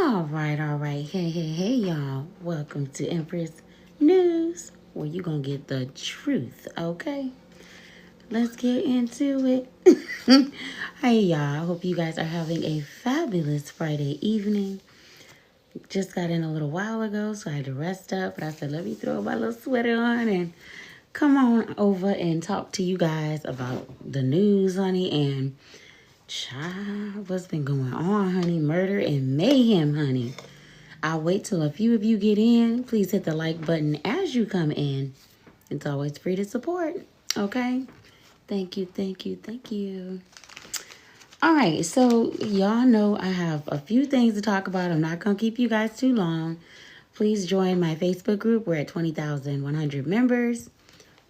All right. Hey, y'all. Welcome to Empress News, where you gonna get the truth, okay? Let's get into it. Hey, y'all. I hope you guys are having a fabulous Friday evening. Just got in a little while ago, so I had to rest up. But I said, let me throw my little sweater on and come on over and talk to you guys about the news, honey, and child, what's been going on, honey? Murder and mayhem, honey. I'll wait till a few of you get in. Please hit the like button as you come in. It's always free to support, okay? Thank you. All right, so y'all know I have a few things to talk about. I'm not going to keep you guys too long. Please join my Facebook group. We're at 20,100 members.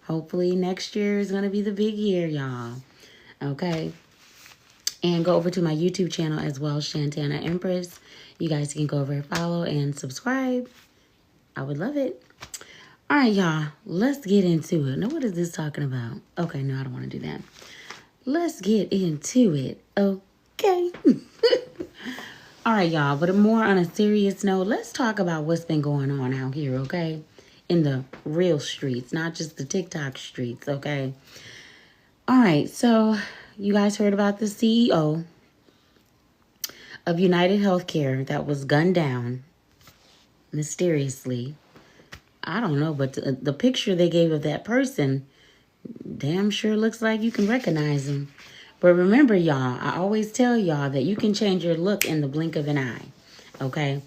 Hopefully next year is going to be the big year, y'all. Okay? And go over to my YouTube channel as well, Shantana Empress. You guys can go over and follow and subscribe. I would love it. All right, y'all. Let's get into it. Now, what is this talking about? Okay, no, I don't want to do that. Let's get into it. Okay. All right, y'all. But more on a serious note, let's talk about what's been going on out here, okay? In the real streets, not just the TikTok streets, okay? All right, so you guys heard about the CEO of United Healthcare that was gunned down mysteriously. I don't know, but the picture they gave of that person damn sure looks like you can recognize him. But remember, y'all, I always tell y'all that you can change your look in the blink of an eye, okay?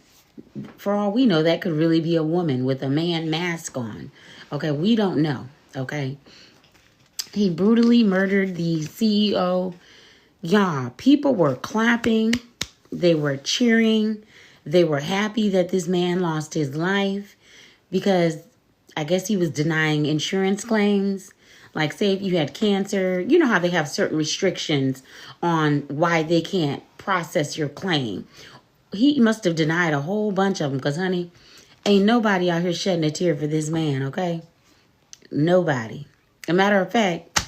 For all we know, that could really be a woman with a man mask on, okay? We don't know, okay? He brutally murdered the CEO. Y'all, people were clapping. They were cheering. They were happy that this man lost his life because I guess he was denying insurance claims. Like, say if you had cancer, you know how they have certain restrictions on why they can't process your claim. He must have denied a whole bunch of them because, honey, ain't nobody out here shedding a tear for this man, okay? Nobody. As a matter of fact,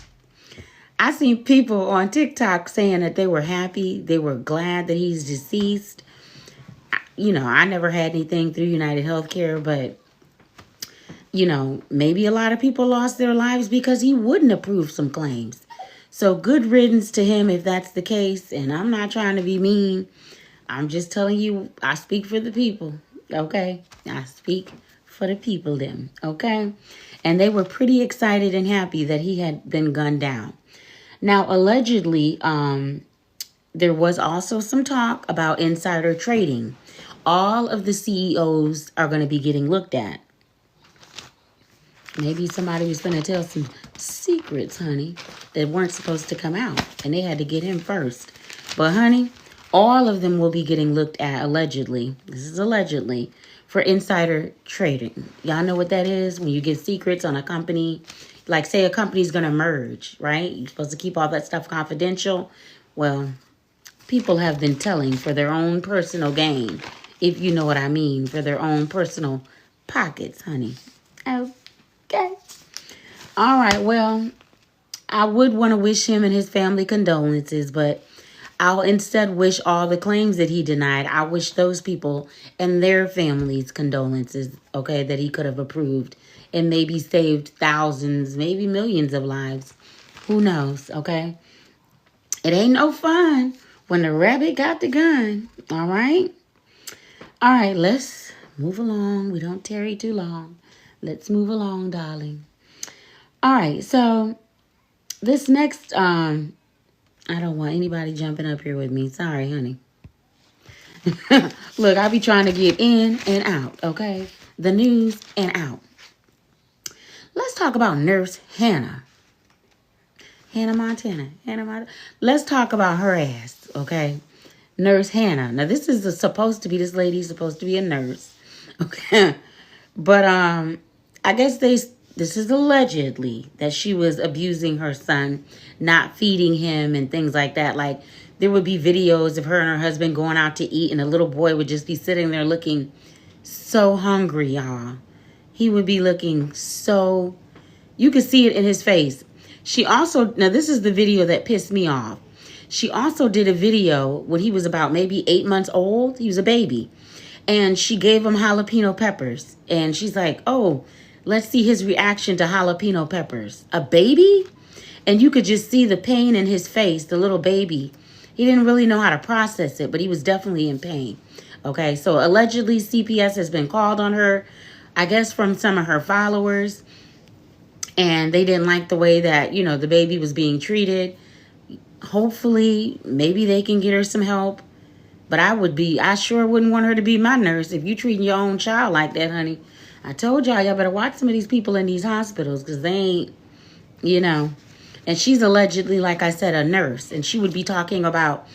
I seen people on TikTok saying that they were happy. They were glad that he's deceased. You know, I never had anything through United Healthcare, but, you know, maybe a lot of people lost their lives because he wouldn't approve some claims. So good riddance to him if that's the case. And I'm not trying to be mean. I'm just telling you, I speak for the people, okay? I speak for the people then, okay? And they were pretty excited and happy that he had been gunned down. Now, allegedly, there was also some talk about insider trading. All of the CEOs are going to be getting looked at. Maybe somebody was going to tell some secrets, honey, that weren't supposed to come out. And they had to get him first. But, honey, all of them will be getting looked at, allegedly. This is allegedly, for insider trading. Y'all know what that is? When you get secrets on a company. Like, say a company's going to merge, right? You're supposed to keep all that stuff confidential. Well, people have been telling for their own personal gain, if you know what I mean, for their own personal pockets, honey. Okay. All right, well, I would want to wish him and his family condolences, but I'll instead wish all the claims that he denied. I wish those people and their families condolences, okay, that he could have approved and maybe saved thousands, maybe millions of lives. Who knows, okay? It ain't no fun when the rabbit got the gun, all right? All right, let's move along. We don't tarry too long. Let's move along, darling. All right, so this next, I don't want anybody jumping up here with me. Sorry, honey. Look, I be trying to get in and out, okay? The news and out. Let's talk about Nurse Hannah. Hannah Montana. Let's talk about her ass, okay? Nurse Hannah. Now, this is this lady's supposed to be a nurse, okay? But I guess this is allegedly that she was abusing her son, not feeding him and things like that. Like, there would be videos of her and her husband going out to eat, and the little boy would just be sitting there looking so hungry, y'all. He would be looking so, you could see it in his face. She also, now this is the video that pissed me off. She also did a video when he was about maybe 8 months old. He was a baby. And she gave him jalapeno peppers. And she's like, oh, let's see his reaction to jalapeno peppers. A baby? And you could just see the pain in his face, the little baby. He didn't really know how to process it, but he was definitely in pain. Okay, so allegedly CPS has been called on her, I guess from some of her followers. And they didn't like the way that, the baby was being treated. Hopefully, maybe they can get her some help. But I sure wouldn't want her to be my nurse if you treating your own child like that, honey. I told y'all better watch some of these people in these hospitals because they ain't, And she's allegedly, like I said, a nurse. And she would be talking about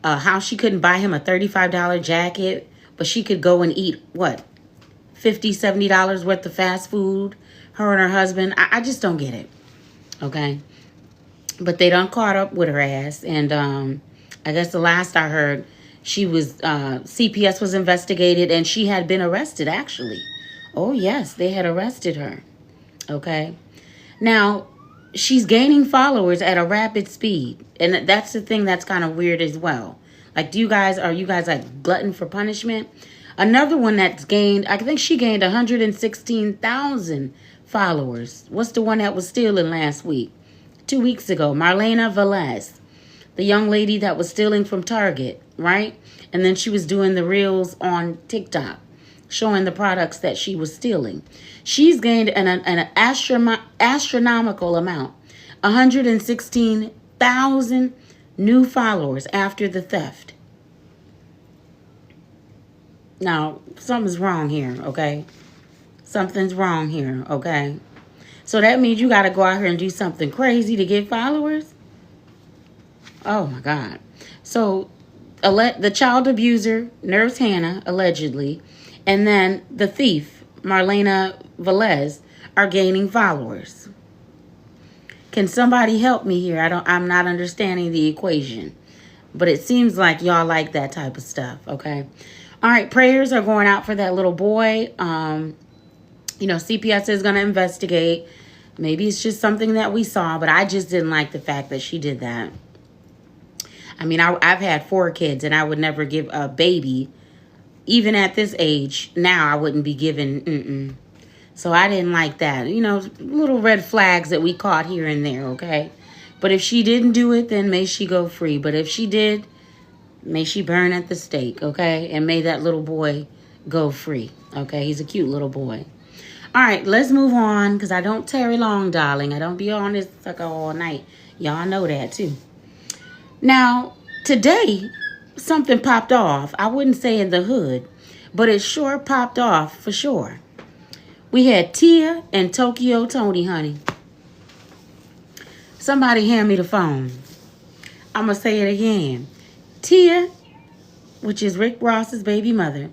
how she couldn't buy him a $35 jacket, but she could go and eat, what, $50, $70 worth of fast food, her and her husband. I just don't get it, okay? But they done caught up with her ass. And I guess the last I heard, she was, CPS was investigated and she had been arrested, actually. Oh, yes, they had arrested her, okay? Now, she's gaining followers at a rapid speed. And that's the thing that's kind of weird as well. Like, are you guys like glutton for punishment? Another one that's gained, I think she gained 116,000 followers. What's the one that was stealing last week? 2 weeks ago, Marlena Velez. The young lady that was stealing from Target, right? And then she was doing the reels on TikTok, showing the products that she was stealing. She's gained an astronomical amount, 116,000 new followers after the theft. Now, something's wrong here, okay? Something's wrong here, okay? So that means you got to go out here and do something crazy to get followers? Oh, my God. So the child abuser, Nurse Hannah, allegedly, and then the thief, Marlena Velez, are gaining followers. Can somebody help me here? I'm not understanding the equation. But it seems like y'all like that type of stuff, okay? All right, prayers are going out for that little boy. CPS is going to investigate. Maybe it's just something that we saw, but I just didn't like the fact that she did that. I mean, I've had 4 kids, and I would never give a baby, even at this age, now I wouldn't be given, So I didn't like that. Little red flags that we caught here and there, okay? But if she didn't do it, then may she go free. But if she did, may she burn at the stake, okay? And may that little boy go free, okay? He's a cute little boy. All right, let's move on, because I don't tarry long, darling. I don't be on this sucker all night. Y'all know that, too. Now, today, something popped off. I wouldn't say in the hood, but it sure popped off for sure. We had Tia and Toni, honey. Somebody hand me the phone. I'm going to say it again. Tia, which is Rick Ross's baby mother,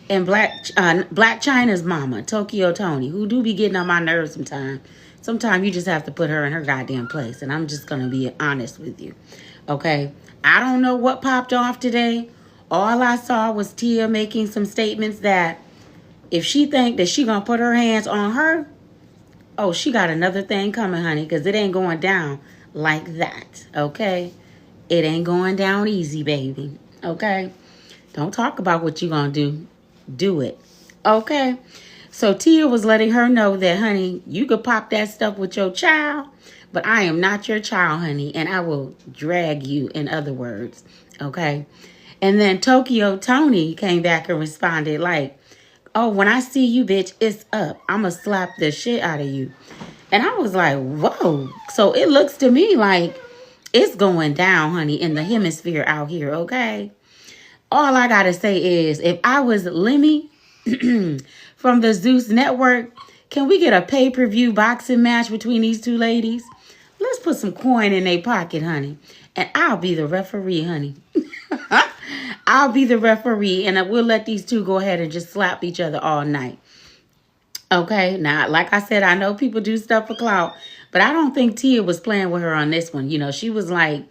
and Black China's mama, Toni, who do be getting on my nerves sometimes. Sometimes you just have to put her in her goddamn place, and I'm just going to be honest with you. Okay, I don't know what popped off today. All I saw was Tia making some statements that if she think that she gonna put her hands on her, oh, she got another thing coming, honey, because it ain't going down like that, okay? It ain't going down easy, baby, okay? Don't talk about what you gonna do. Do it, okay? So Tia was letting her know that, honey, you could pop that stuff with your child, but I am not your child, honey, and I will drag you, in other words, okay? And then Toni came back and responded like, oh, when I see you, bitch, it's up. I'm going to slap the shit out of you. And I was like, whoa. So it looks to me like it's going down, honey, in the hemisphere out here, okay? All I got to say is, if I was Lemmy from the Zeus Network, can we get a pay-per-view boxing match between these two ladies? Let's put some coin in their pocket, honey. And I'll be the referee, honey. I'll be the referee, and we'll let these two go ahead and just slap each other all night. Okay? Now, like I said, I know people do stuff for clout, but I don't think Tia was playing with her on this one. She was like,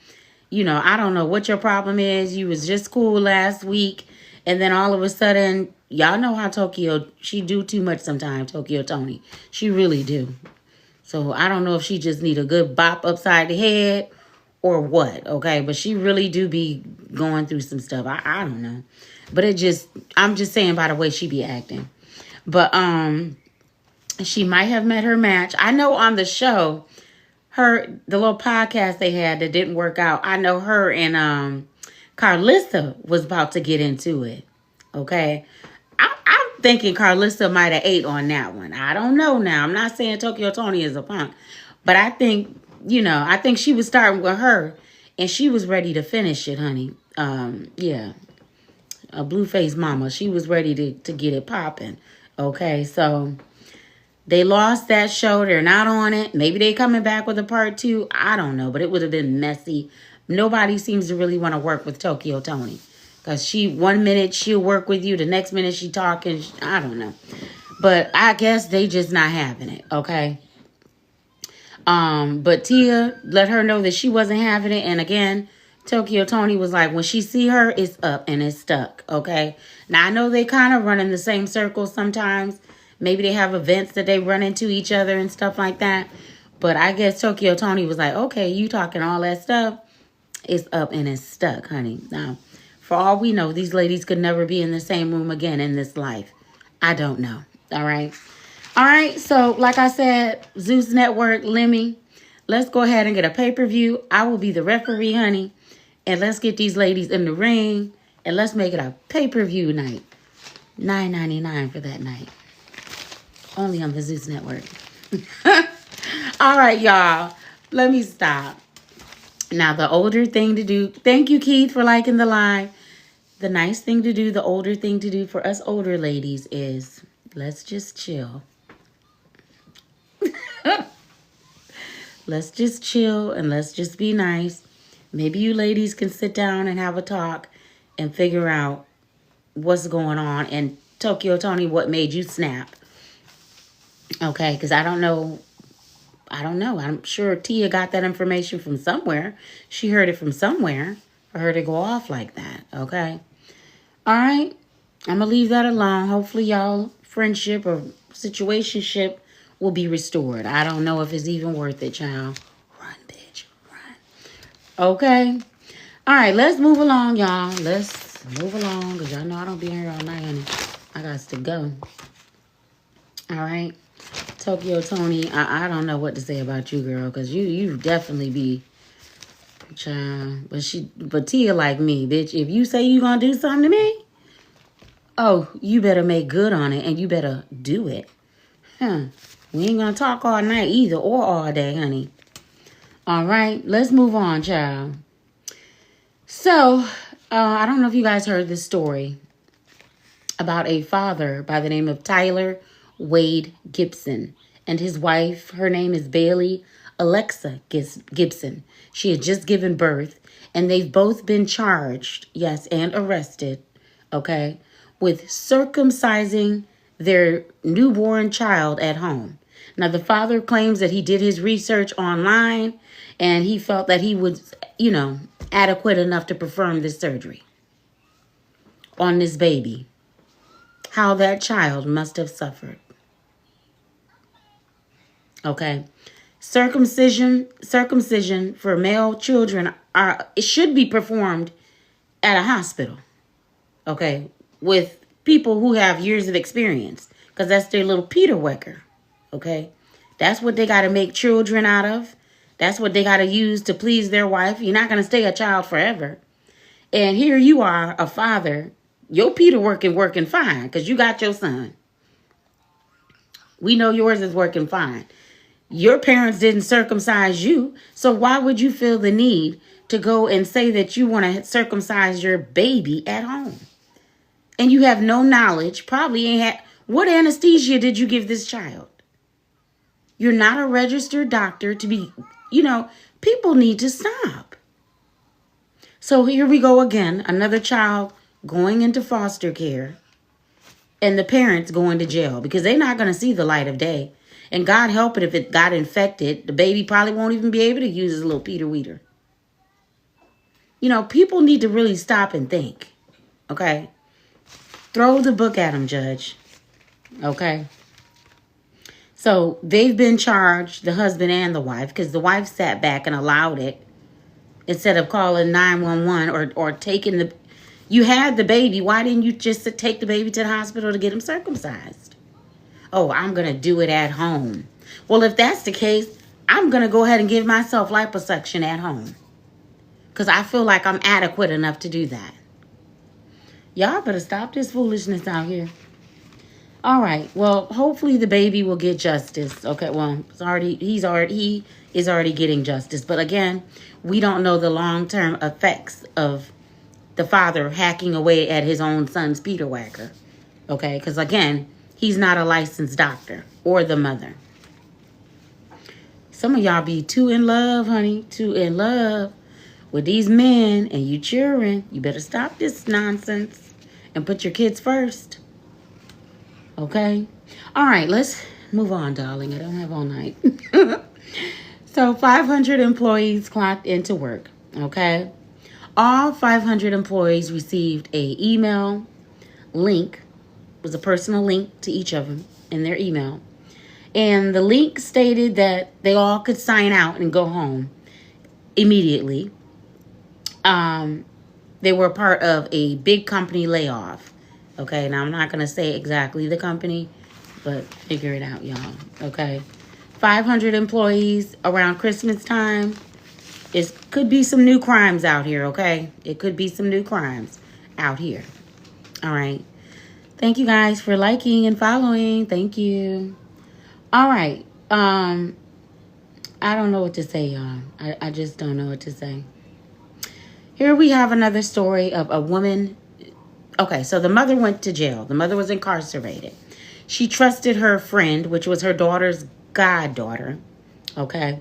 I don't know what your problem is. You was just cool last week, and then all of a sudden, y'all know how she do too much sometimes, Toni. She really do. So I don't know if she just need a good bop upside the head, or what, okay? But she really do be going through some stuff. I don't know. But I'm just saying by the way she be acting. But she might have met her match. I know on the show, the little podcast they had that didn't work out, I know her and Carlissa was about to get into it. Okay. I'm thinking Carlissa might have ate on that one. I don't know now. I'm not saying Tokyo Toni is a punk. But I think, I think she was starting with her and she was ready to finish it, honey. Yeah. A blue-faced mama. She was ready to get it popping. Okay, so they lost that show. They're not on it. Maybe they coming back with a part 2. I don't know, but it would have been messy. Nobody seems to really want to work with Tokyo Toni. Because one minute she'll work with you, the next minute she talking. I don't know. But I guess they just not having it, okay? But Tia let her know that she wasn't having it. And again, Tokyo Toni was like, when she see her, it's up and it's stuck, okay? Now, I know they kind of run in the same circles sometimes. Maybe they have events that they run into each other and stuff like that. But I guess Tokyo Toni was like, okay, you talking all that stuff. It's up and it's stuck, honey. Now, for all we know, these ladies could never be in the same room again in this life. I don't know, all right? All right, so like I said, Zeus Network, Lemmy, let's go ahead and get a pay-per-view. I will be the referee, honey. And let's get these ladies in the ring. And let's make it a pay-per-view night. $9.99 for that night. Only on the Zeus Network. All right, y'all. Let me stop. Now, the older thing to do. Thank you, Keith, for liking the live. The nice thing to do, the older thing to do for us older ladies is let's just chill. Let's just chill and let's just be nice. Maybe you ladies can sit down and have a talk and figure out what's going on. And Tokyo Toni, what made you snap? Okay, because I don't know. I'm sure Tia got that information from somewhere. She heard it from somewhere for her to go off like that. Okay. All right. I'm going to leave that alone. Hopefully y'all friendship or situationship will be restored. I don't know if it's even worth it, child. Run, bitch. Run. Okay. All right. Let's move along, y'all. Let's move along because y'all know I don't be here all night, honey. I got to go. All right. Tokyo Toni, I don't know what to say about you, girl, because you definitely be child. But Tia like me, bitch. If you say you gonna do something to me, oh, you better make good on it and you better do it. Huh. We ain't gonna talk all night either or all day, honey. All right, let's move on, child. So, I don't know if you guys heard this story about a father by the name of Tyler Wade Gibson and his wife. Her name is Bailey Alexa Gibson. She had just given birth and they've both been charged, yes, and arrested, okay, with circumcising their newborn child at home. Now, the father claims that he did his research online and he felt that he was, adequate enough to perform this surgery on this baby. How that child must have suffered. Okay. Circumcision for male children it should be performed at a hospital. Okay. With people who have years of experience. Because that's their little Peter Wecker. Okay. That's what they got to make children out of. That's what they got to use to please their wife. You're not going to stay a child forever. And here you are, a father. Your Peter working fine because you got your son. We know yours is working fine. Your parents didn't circumcise you. So why would you feel the need to go and say that you want to circumcise your baby at home? And you have no knowledge, probably ain't had. What anesthesia did you give this child? You're not a registered doctor to be, people need to stop. So here we go again. Another child going into foster care and the parents going to jail because they're not going to see the light of day. And God help it if it got infected, the baby probably won't even be able to use his little Peter Weeder. People need to really stop and think. Okay? Throw the book at them, Judge. Okay? So they've been charged, the husband and the wife, because the wife sat back and allowed it. instead of calling 911 or taking the... You had the baby. Why didn't you just take the baby to the hospital to get him circumcised? Oh, I'm going to do it at home. Well, if that's the case, I'm going to go ahead and give myself liposuction at home. Because I feel like I'm adequate enough to do that. Y'all better stop this foolishness out here. All right. Well, hopefully the baby will get justice. Okay. Well, he is already getting justice. But again, we don't know the long-term effects of the father hacking away at his own son's Peter Whacker. Okay. Because again, he's not a licensed doctor or the mother. Some of y'all be too in love, honey. Too in love with these men and you cheering. You better stop this nonsense and put your kids first. Okay? All right, let's move on, darling. I don't have all night. So 500 employees clocked into work. Okay? All 500 employees received a email link. It was a personal link to each of them in their email. And the link stated that they all could sign out and go home immediately. They were part of a big company layoff. Okay, now I'm not going to say exactly the company, but figure it out, y'all. Okay, 500 employees around Christmas time. It could be some new crimes out here, okay? It could be some new crimes out here. All right. Thank you guys for liking and following. Thank you. All right. I don't know what to say, y'all. I just don't know what to say. Here we have another story of a woman. Okay, so the mother went to jail. The mother was incarcerated. She trusted her friend, which was her daughter's goddaughter. Okay.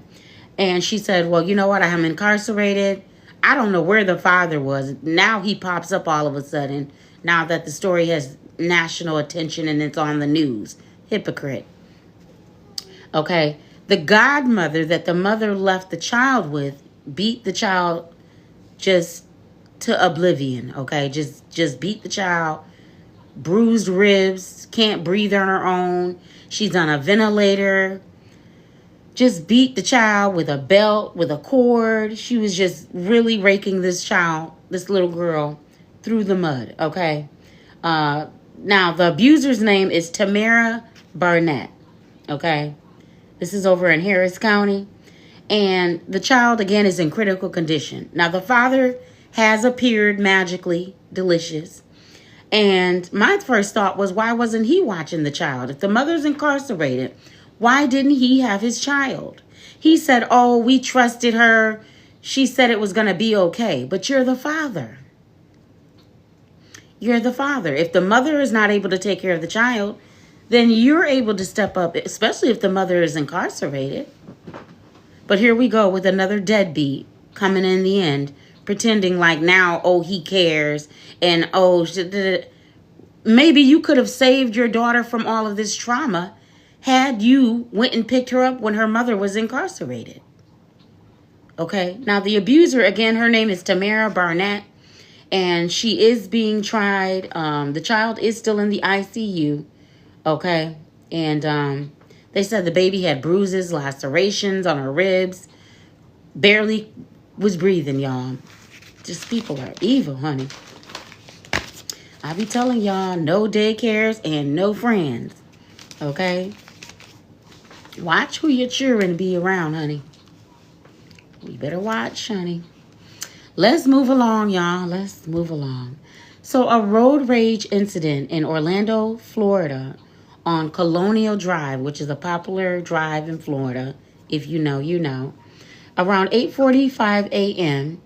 And she said, well, you know what? I'm incarcerated. I don't know where the father was. Now he pops up all of a sudden. Now that the story has national attention and it's on the news. Hypocrite. Okay. The godmother that the mother left the child with beat the child just to oblivion. Okay. Just beat the child. Bruised ribs. Can't breathe on her own. She's on a ventilator. Just beat the child with a belt, with a cord. She was just really raking this child, this little girl, through the mud, okay? Now, the abuser's name is Tamara Barnett, okay? This is over in Harris County. And the child, again, is in critical condition. Now, the father has appeared magically delicious. And my first thought was, why wasn't he watching the child? If the mother's incarcerated, why didn't he have his child? He said, oh, we trusted her. She said it was going to be okay. But you're the father. You're the father. If the mother is not able to take care of the child, then you're able to step up, especially if the mother is incarcerated. But here we go with another deadbeat coming in the end, pretending like now, oh, he cares. And, oh, maybe you could have saved your daughter from all of this trauma had you went and picked her up when her mother was incarcerated. Okay. Now, the abuser, again, her name is Tamara Barnett, and she is being tried. The child is still in the ICU. Okay. And they said the baby had bruises, lacerations on her ribs, barely was breathing, y'all. Just people are evil, honey. I be telling y'all, no daycares and no friends. Okay. Watch who you're cheering to be around, honey. You better watch, honey. Let's move along, y'all. Let's move along. So a road rage incident in Orlando, Florida on Colonial Drive, which is a popular drive in Florida. If you know, you know. Around 8:45 a.m.,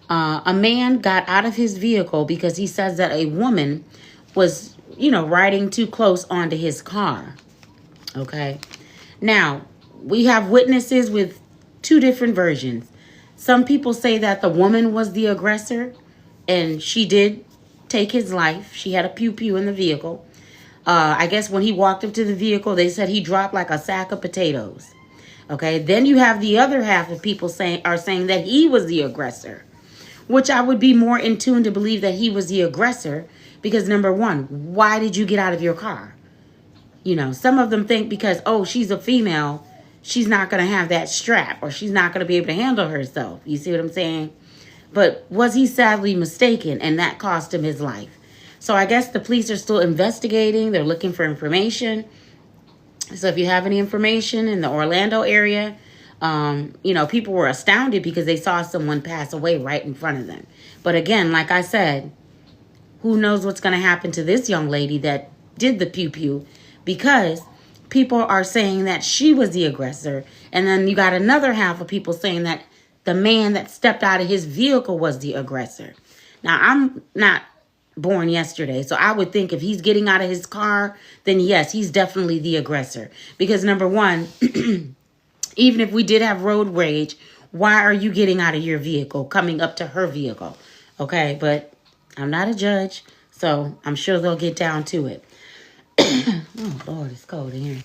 a man got out of his vehicle because he says that a woman was, riding too close onto his car. Okay. Now, we have witnesses with two different versions. Some people say that the woman was the aggressor and she did take his life. She had a pew-pew in the vehicle. I guess when he walked up to the vehicle, they said he dropped like a sack of potatoes. Okay. Then you have the other half of people saying that he was the aggressor, which I would be more in tune to believe that he was the aggressor because, number one, why did you get out of your car? Some of them think because, oh, she's a female, she's not going to have that strap or she's not going to be able to handle herself. You see what I'm saying? But was he sadly mistaken, and that cost him his life? So I guess the police are still investigating. They're looking for information. So if you have any information in the Orlando area, people were astounded because they saw someone pass away right in front of them. But again, like I said, who knows what's going to happen to this young lady that did the pew-pew, because people are saying that she was the aggressor. And then you got another half of people saying that the man that stepped out of his vehicle was the aggressor. Now, I'm not born yesterday, so I would think if he's getting out of his car, then yes, he's definitely the aggressor. Because number one, even if we did have road rage, why are you getting out of your vehicle, coming up to her vehicle? Okay, but I'm not a judge, so I'm sure they'll get down to it. Oh, Lord, it's cold in here.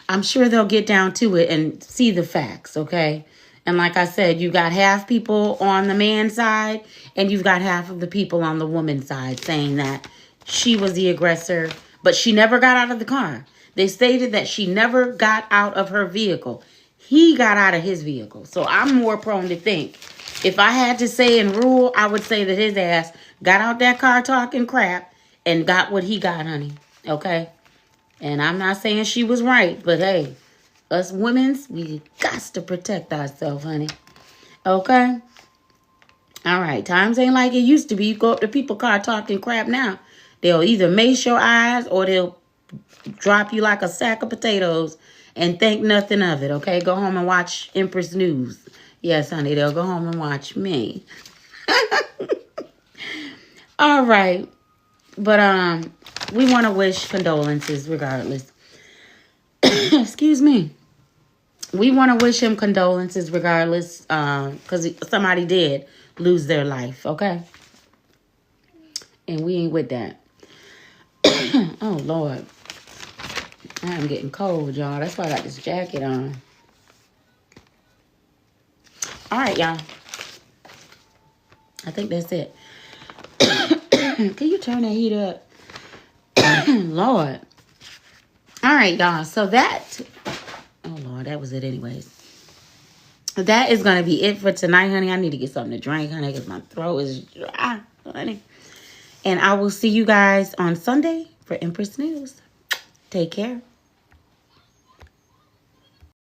I'm sure they'll get down to it and see the facts, okay? And like I said, you got half people on the man's side, and you've got half of the people on the woman's side saying that she was the aggressor, but she never got out of the car. They stated that she never got out of her vehicle. He got out of his vehicle. So I'm more prone to think, if I had to say and rule, I would say that his ass got out that car talking crap and got what he got, honey. Okay? And I'm not saying she was right, but hey, us women's, we got to protect ourselves, honey. Okay? All right. Times ain't like it used to be. You go up to people's car talking crap now. They'll either mace your eyes or they'll drop you like a sack of potatoes and think nothing of it. Okay? Go home and watch Empress News. Yes, honey. They'll go home and watch me. All right. But, we want to wish condolences regardless. Excuse me. We want to wish him condolences regardless, because somebody did lose their life, okay? And we ain't with that. Oh, Lord. I am getting cold, y'all. That's why I got this jacket on. All right, y'all. I think that's it. Can you turn that heat up? Lord. All right, y'all. So that... Oh, Lord. That was it anyways. That is going to be it for tonight, honey. I need to get something to drink, honey, because my throat is dry, honey. And I will see you guys on Sunday for Empress News. Take care.